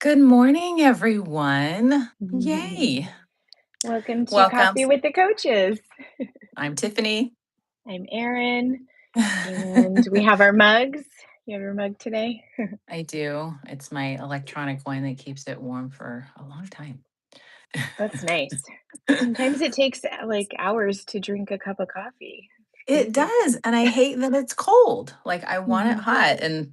Good morning, everyone. Yay. Mhm. Welcome to Welcome. Coffee with the Coaches. I'm Tiffany. I'm Erin, and we have our mugs. You have your mug today? I do. It's my electronic one that keeps it warm for a long time. That's nice. Sometimes it takes like hours to drink a cup of coffee. It Crazy. does. And I hate that it's cold. Like, I want it Mhm. hot. And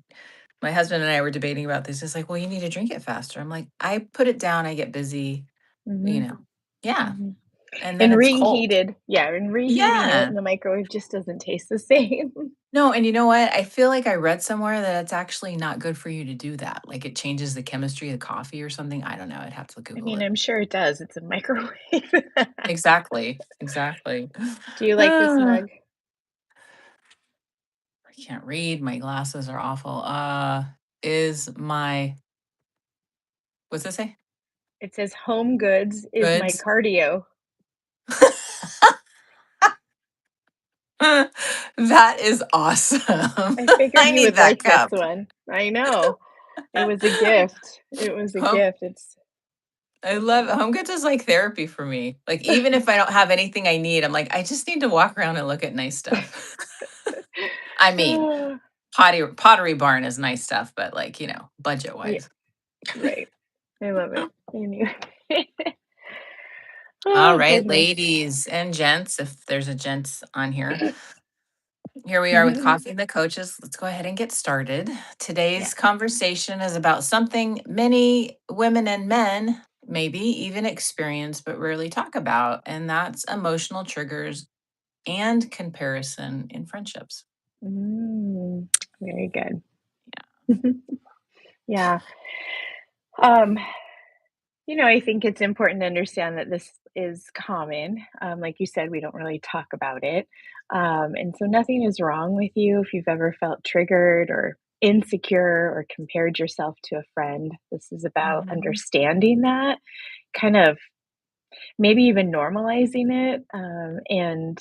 my husband and I were debating about this. It's like, well, you need to drink it faster. I'm like, I put it down, I get busy, you Mhm. know. Yeah. Mhm. And then And it's cold. reheated. Yeah, and reheating it Yeah. in the microwave just doesn't taste the same. No, and you know what? I feel like I read somewhere that it's actually not good for you to do that. Like it changes the chemistry of the coffee or something. I don't know. I'd have to I Google mean, it. I'm sure it does. It's a microwave. Exactly. Exactly. Do you like this Ah, mug? I can't read. My glasses are awful. Is my what's this say? It says home goods is my Goods. cardio. That is awesome. I figured I you need would that like this cup. one. I know. It was a gift. It was a Home, gift. It's I love Home Goods is like therapy for me. Like even if I don't have anything I need, I'm like, I just need to walk around and look at nice stuff. I mean, Ah, Pottery Barn is nice stuff, but like, budget yeah, wise. right. I love it. And you All Oh right, goodness. ladies and gents, if there's a gents on here. Here we are with Yeah. Coffee and the Coaches. Let's go ahead and get started. Today's conversation is about something many women and men maybe even experience but rarely talk about, and that's emotional triggers and comparison in friendships. Mm, very good. Yeah. Um, I think it's important to understand that this is common. Like you said, we don't really talk about it. And so nothing is wrong with you if you've ever felt triggered or insecure or compared yourself to a friend. This is about Mhm. understanding that, kind of maybe even normalizing it, and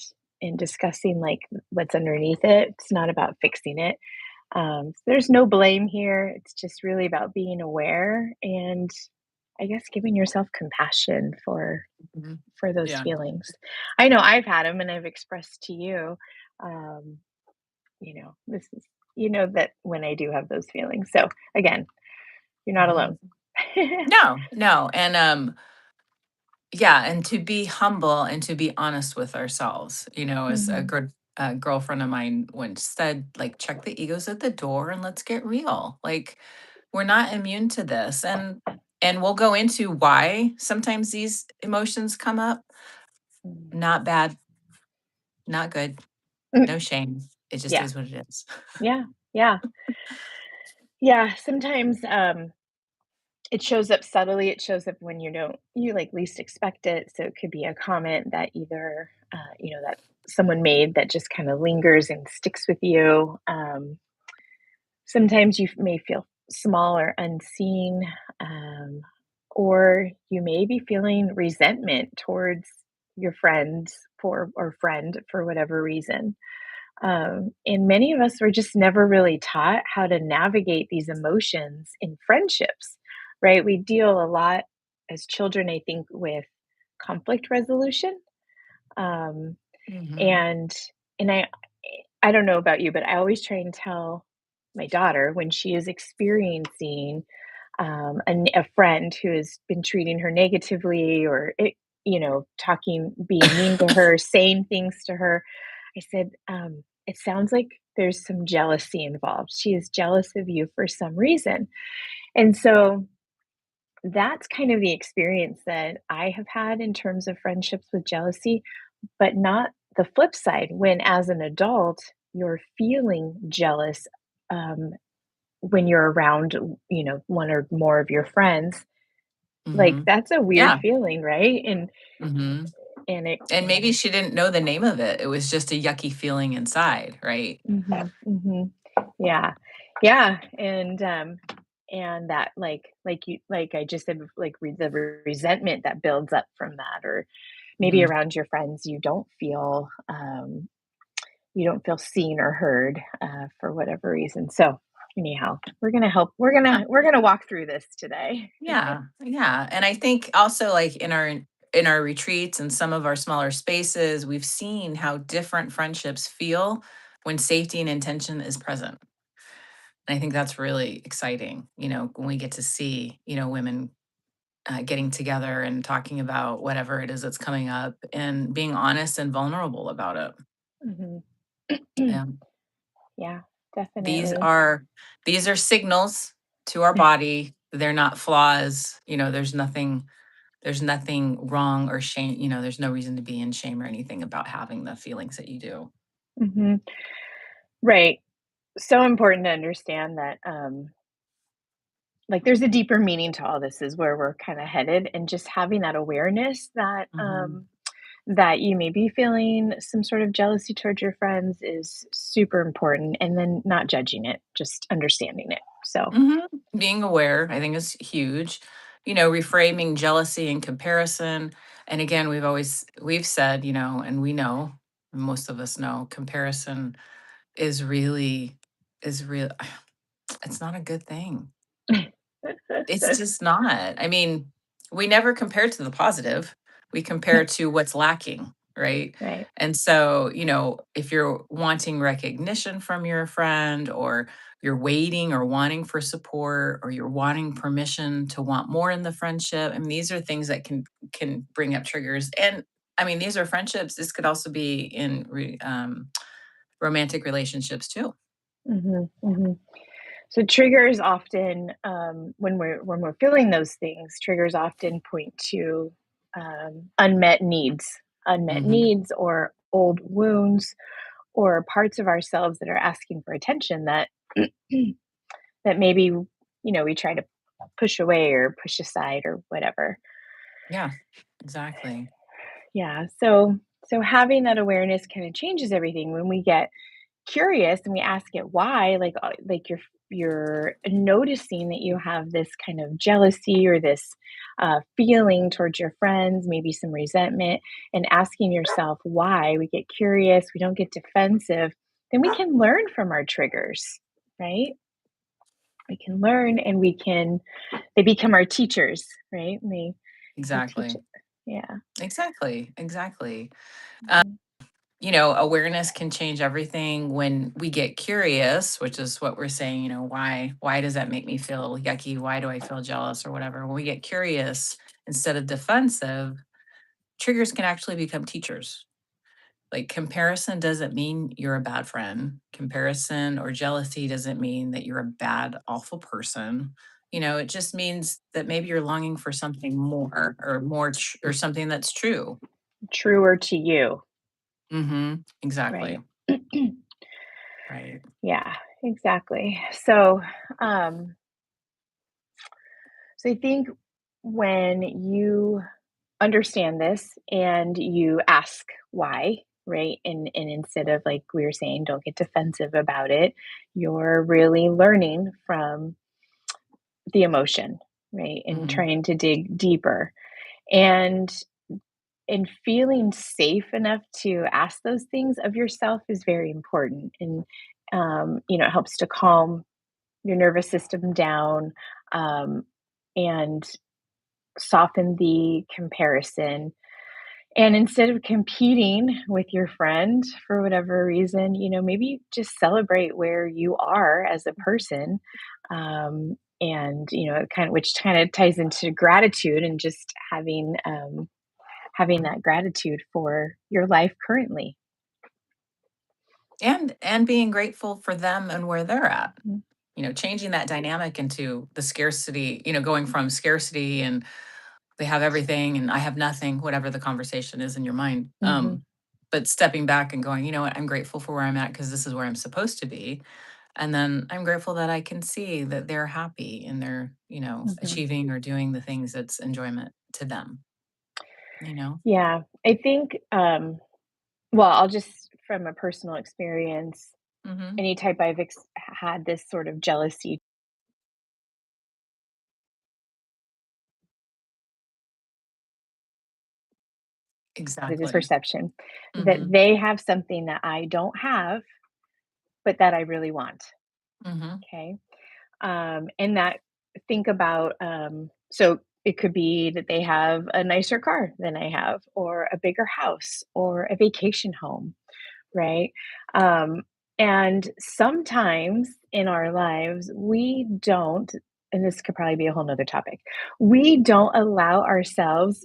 discussing like what's underneath it. It's not about fixing it. There's no blame here. It's just really about being aware and I guess giving yourself compassion Mhm. for those Yeah. feelings. I know I've had them and I've expressed to you, um, this is that when I do have those feelings. So again, you're not Mhm. alone. No, no. And yeah, and to be humble and to be honest with ourselves, as a Mhm. good girlfriend of mine once said, like, check the egos at the door and let's get real. Like, we're not immune to this, and we'll go into why sometimes these emotions come up. Mm. Not bad, not good, Mm. no shame. It just Yeah. is what it is. Yeah. Yeah. Yeah. Sometimes it shows up subtly. It shows up when you like least expect it. So it could be a comment that either that someone made that just kind of lingers and sticks with you. Sometimes you may feel small or unseen, um, or you may be feeling resentment towards your friends friend for whatever reason. And many of us were just never really taught how to navigate these emotions in friendships, right? We deal a lot as children, I think, with conflict resolution. Um, Hmm. and and I don't know about you, but I always try and tell my daughter when she is experiencing a friend who has been treating her negatively or talking, being mean to her, saying things to her. I said, it sounds like there's some jealousy involved. She is jealous of you for some reason. And so that's kind of the experience that I have had in terms of friendships with jealousy, but not the flip side when, as an adult, you're feeling jealous um, when you're around, one or more of your friends. Like, Hmm. that's a weird Yeah. feeling, right? And Hmm. and it And maybe she didn't know the name of it. It was just a yucky feeling inside, right? Mhm, mhm. Yeah. Yeah, and that, like I just said, like, the resentment that builds up from that, or maybe Mhm. around your friends, you don't feel seen or heard, for whatever reason. So, Anyhow, we're gonna walk through this today. Yeah, yeah, and I think also, like, in our retreats and some of our smaller spaces, we've seen how different friendships feel when safety and intention is present. And I think that's really exciting, when we get to see, women, getting together and talking about whatever it is that's coming up and being honest and vulnerable about it. Mhm. Yeah. Yeah, These definitely. are these are signals to our body. They're not flaws, there's nothing wrong or shame, there's no reason to be in shame or anything about having the feelings that you do. Mhm. Right. So important to understand that, like, there's a deeper meaning to all this is where we're kinda headed, and just having that awareness that, Mhm. that you may be feeling some sort of jealousy towards your friends is super important, and then not judging it, just understanding it. So Mhm. Being aware, I think, is huge. Reframing jealousy and comparison. And again, we've said, and we know, most of us know, comparison is really is real. It's not a good thing. It's just not. I mean, we never compare to the positive. We compare to what's lacking, right? Right. And so, if you're wanting recognition from your friend, or you're waiting or wanting for support, or you're wanting permission to want more in the friendship, I mean, these are things that can bring up triggers. And I mean, these are friendships. This could also be in romantic relationships too. Mhm, mhm. So triggers often, when we're feeling those things, triggers often point to, unmet Hmm. needs or old wounds or parts of ourselves that are asking for attention that that maybe, we try to push away or push aside or whatever. Yeah, exactly. Yeah, so having that awareness kind of changes everything when we get curious and we ask it why, like you're noticing that you have this kind of jealousy or this feeling towards your friends, maybe some resentment, and asking yourself why. We get curious, we don't get defensive, then we can learn from our triggers, right? We can learn and they become our teachers, right? And they teach Exactly. it. Yeah. Exactly. Exactly. Mhm. Awareness can change everything when we get curious, which is what we're saying, why does that make me feel yucky? Why do I feel jealous or whatever? When we get curious instead of defensive, triggers can actually become teachers. Like, comparison doesn't mean you're a bad friend. Comparison or jealousy doesn't mean that you're a bad, awful person. It just means that maybe you're longing for something more, or or something that's true. Truer to you, Exactly. right? Right. Yeah, exactly. Um, so I think when you understand this and you ask why, right? And instead of, like we were saying, don't get defensive about it, you're really learning from the emotion, right? And Mhm. trying to dig deeper. And and feeling safe enough to ask those things of yourself is very important. And it helps to calm your nervous system down, um, and soften the comparison. And instead of competing with your friend for whatever reason, maybe just celebrate where you are as a person. And it which kind of ties into gratitude and just having that gratitude for your life currently. And being grateful for them and where they're at. Mhm. Changing that dynamic into the scarcity, going from scarcity and they have everything and I have nothing, whatever the conversation is in your mind. Mhm. But stepping back and going, you know what, I'm grateful for where I'm at because this is where I'm supposed to be. And then I'm grateful that I can see that they're happy and they're, Mhm. achieving or doing the things that's enjoyment to them, you know? Yeah, I think, well, I'll just from a personal experience, Hmm. any type had this sort of jealousy, it is Exactly. perception, that Hmm. they have something that I don't have, but that I really want, Hmm. okay? And that think about so it could be that they have a nicer car than I have, or a bigger house, or a vacation home, right? Um, and sometimes in our lives, we don't, and this could probably be a whole nother topic, we don't allow ourselves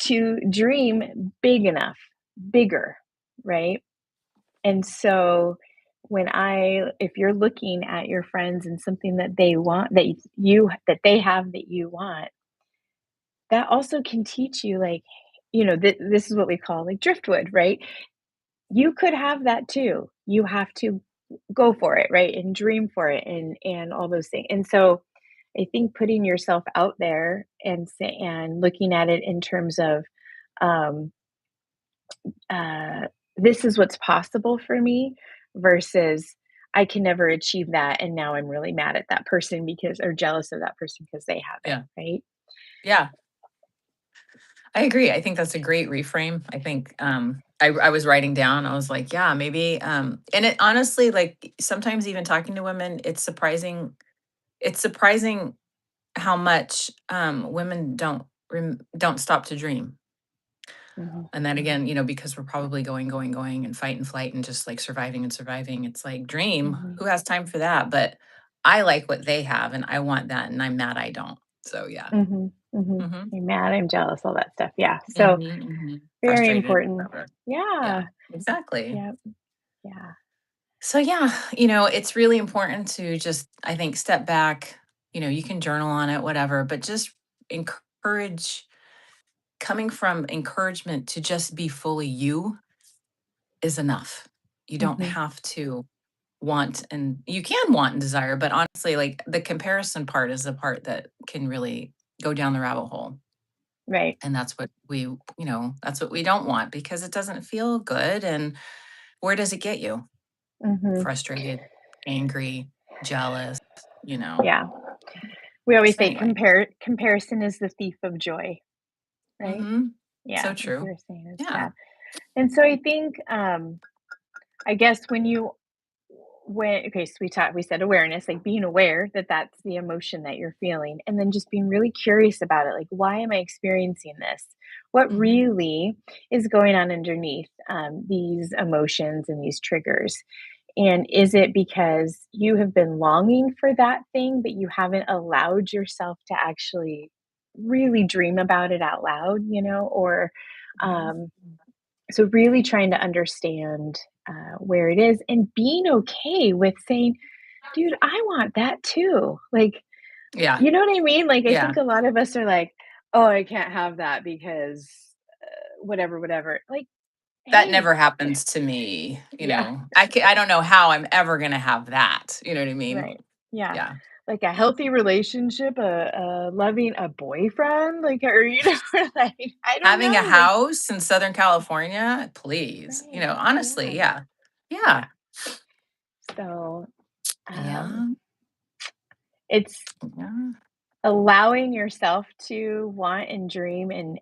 to dream big enough, bigger, right? And so if you're looking at your friends and something that they want, that they have that you want, that also can teach you, like, this is what we call like driftwood, right? You could have that too. You have to go for it, right? And dream for it and all those things. And so I think putting yourself out there and looking at it in terms of um uh this is what's possible for me versus I can never achieve that and now I'm really mad at that person because or jealous of that person because they have it, Yeah. right? Yeah. I agree. I think that's a great reframe. I think I was writing down, I was like, yeah, maybe and it honestly, like sometimes even talking to women, it's surprising how much women don't stop to dream. Mhm. And then again, because we're probably going and fight and flight and just like surviving and surviving. It's like dream. Mhm. Who has time for that? But I like what they have and I want that and I'm mad I don't. So yeah. Mhm. Mhm. Mhm. I'm mad, I'm jealous, all that stuff. Yeah. So Mhm. Mhm. very Frustrated, important. whatever. Yeah. Yeah. Exactly. Yeah. Yeah. So yeah, it's really important to just I think step back, you can journal on it whatever, but just encourage coming from encouragement to just be fully you is enough. You don't Mhm. have to want and you can want and desire, but honestly, like the comparison part is the part that can really go down the rabbit hole. Right. And that's what we don't want because it doesn't feel good. And where does it get you? Mhm. Frustrated, angry, jealous, you know. Yeah. We always So say anyway. comparison is the thief of joy, right? Mhm. Yeah, So like you true. were saying, it's Yeah. bad. And so I think, I guess when okay, so we said awareness, like being aware that that's the emotion that you're feeling, and then just being really curious about it, like, why am I experiencing this? What Mhm. really is going on underneath these emotions and these triggers? And is it because you have been longing for that thing, but you haven't allowed yourself to actually really dream about it out loud, Or Mhm. um, so, really trying to understand where it is and being okay with saying, dude, I want that too. Like, Yeah. you know what I mean? Like, I Yeah. think a lot of us are like, oh, I can't have that because whatever, whatever. Like, That hey, never happens to me, yeah. I don't know how I'm ever gonna have that, you know what I mean? Right. Yeah. Yeah. Like a healthy relationship, a loving a boyfriend, like, or, like, I don't Having a know, like, house in Southern California, please, right. honestly, Yeah. yeah. Yeah. Yeah. So, um, Yeah. it's Yeah. allowing yourself to want and dream and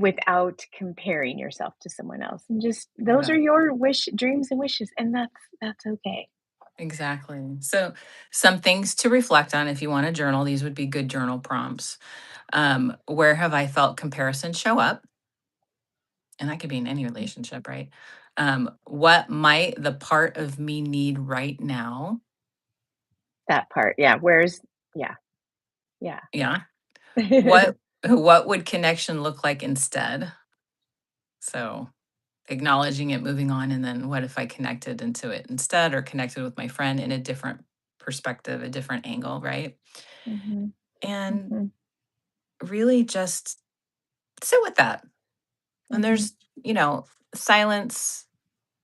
without comparing yourself to someone else. And just those Yeah. are your dreams and wishes, and that's okay. Exactly. So, some things to reflect on if you wanna journal, these would be good journal prompts. Where have I felt comparison show up? And that could be in any Mhm. relationship, right? What might the part of me need right now? That part. Yeah. Where's yeah. Yeah. Yeah. What would connection look like instead? So, acknowledging it, moving on, and then what if I connected into it instead or connected with my friend in a different perspective, a different angle, right? Mhm. And Mhm. really just sit with that. And Mhm. you know, silence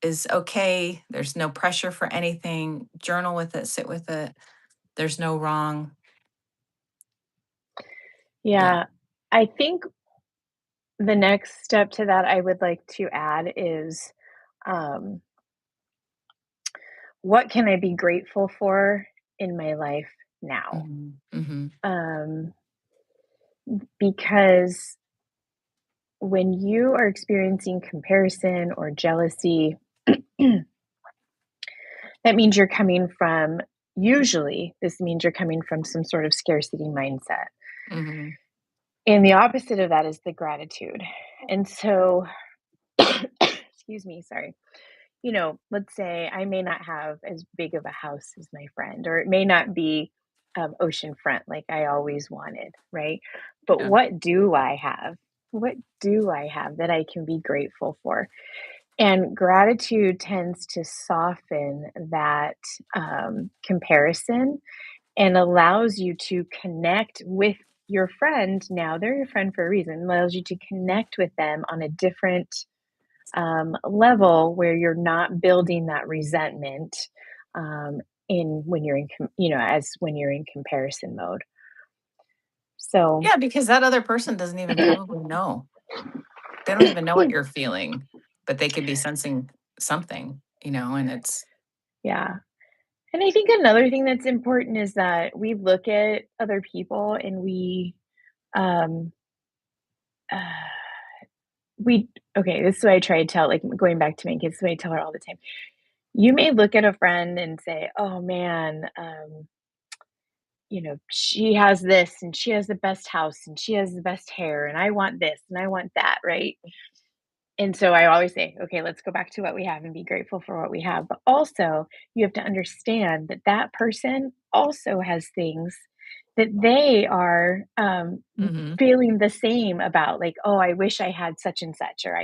is okay. There's no pressure for anything. Journal with it, sit with it. There's no wrong. Yeah. Yeah. I think the next step to that I would like to add is, um, what can I be grateful for in my life now? Mhm. Mhm. Um, because when you are experiencing comparison or jealousy, That means you're coming from usually, this means you're coming from some sort of scarcity mindset. Mhm. And the opposite of that is the gratitude. And so, excuse me, sorry. Let's say I may not have as big of a house as my friend, or it may not be oceanfront like I always wanted, right? But Yeah. what do I have? What do I have that I can be grateful for? And gratitude tends to soften that comparison and allows you to connect with your friend. Now, they're your friend for a reason, allows you to connect with them on a different level where you're not building that resentment in when you're as when you're in comparison mode. So, Yeah, because that other person doesn't even probably know. They don't even know what you're feeling, but they could be sensing something, and it's yeah. And I think another thing that's important is that we look at other people and um, uh, we, okay, this is what I try to tell, like going back to my kids, this is what I tell her all the time. You may look at a friend and say, oh man, she has this and she has the best house and she has the best hair and I want this and I want that, right? And so I always say, okay, let's go back to what we have and be grateful for what we have. But also, you have to understand that that person also has things that they are Mhm. feeling the same about, like, oh, I wish I had such and such, or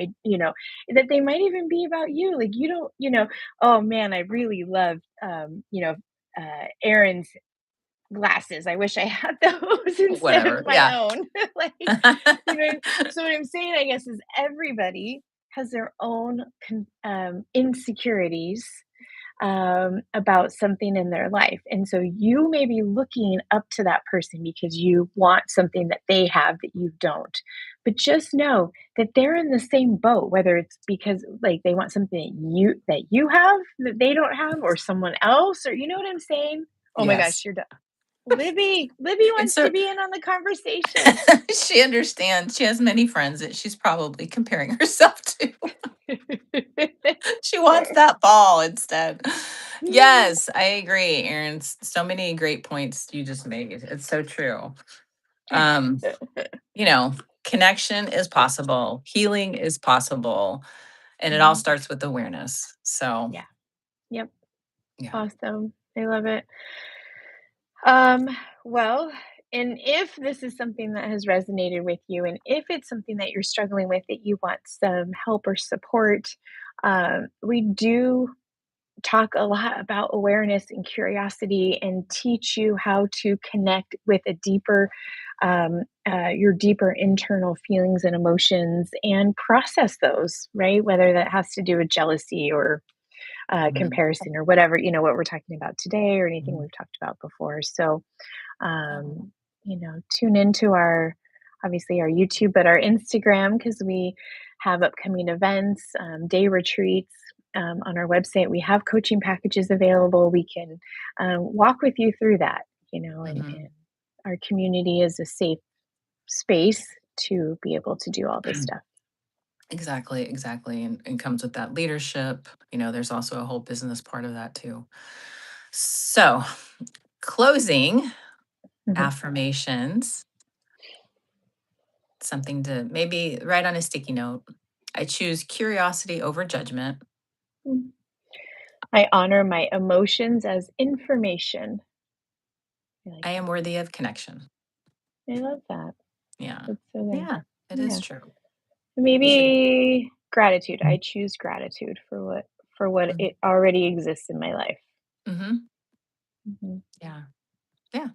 that they might even be about you. Like, you don't, oh man, I really love, Aaron's glasses. I wish I had those instead of Whatever, my yeah. own. Like, so what I'm saying, I guess, is everybody has their own insecurities about something in their life. And so you may be looking up to that person because you want something that they have that you don't. But just know that they're in the same boat, whether it's because like they want something that you have that they don't have, or someone else, or you know what I'm saying? Oh my gosh, Yes. you're done. Libby And wants to so be in on the conversation. she understands. She has many friends that she's probably comparing herself to. She wants that ball instead. Yes, I agree, Erin. So many great points you just made. It's so true. Um, you know, Connection is possible, healing is possible, and it all Mhm. starts with awareness. So, Yeah. Yep. yeah. Awesome. I love it. Um, well, and if this is something that has resonated with you, and if it's something that you're struggling with that you want some help or support, we do talk a lot about awareness and curiosity and teach you how to connect with a deeper, your deeper internal feelings and emotions and process those, right? Whether that has to do with jealousy or Mhm. comparison or whatever, what we're talking about today or anything Mhm. we've talked about before. So, tune into obviously our YouTube, but our Instagram, because we have upcoming events, day retreats. On our website, we have coaching packages available. We can walk with you through that, and Mhm. our community is a safe space to be able to do all this stuff. Exactly, exactly. And comes with that leadership. There's also a whole business part of that too. So, closing Mhm. affirmations, something to maybe write on a sticky note. I choose curiosity over judgment. Mm. I honor my emotions as information. I like I am that. worthy of connection. I love that. Yeah. That's so nice. Yeah, it is Yeah. true. We should. Maybe gratitude. I choose gratitude for what it already exists in my life. Mm-hmm. Mhm, Yeah. Yeah.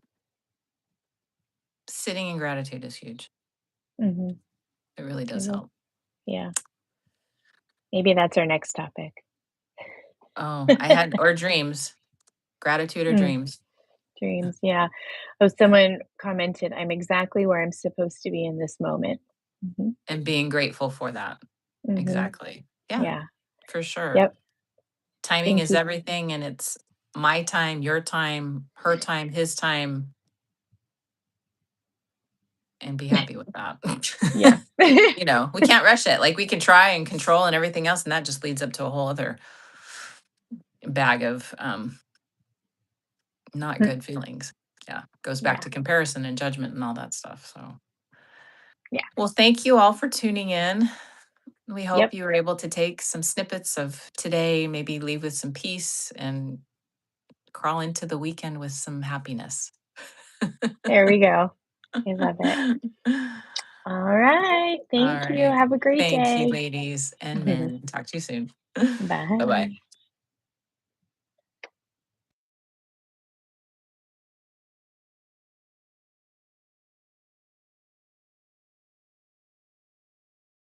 Sitting in gratitude is huge. mhm. It really I does love help. yeah. Maybe that's our next topic. Oh, or dreams, gratitude or Mm, dreams, dreams, yeah. Oh, someone commented, "I'm exactly where I'm supposed to be in this moment." Mhm, and being grateful for that. mhm. Exactly. Yeah, Yeah. for sure. Yep. Timing Thank is you. everything, and it's my time, your time, her time, his time, and be happy with that. Yeah. We can't rush it. Like we can try and control and everything else, and that just leads up to a whole other bag of not Mm, good feelings. Yeah, goes back yeah, to comparison and judgment and all that stuff. So, yeah, well, thank you all for tuning in. We hope yep, you were able to take some snippets of today, maybe leave with some peace and crawl into the weekend with some happiness. there we go. I love it. Alright, All thank you, right. have a great Thank you, day. ladies and men. Talk to you soon. Bye bye. Bye.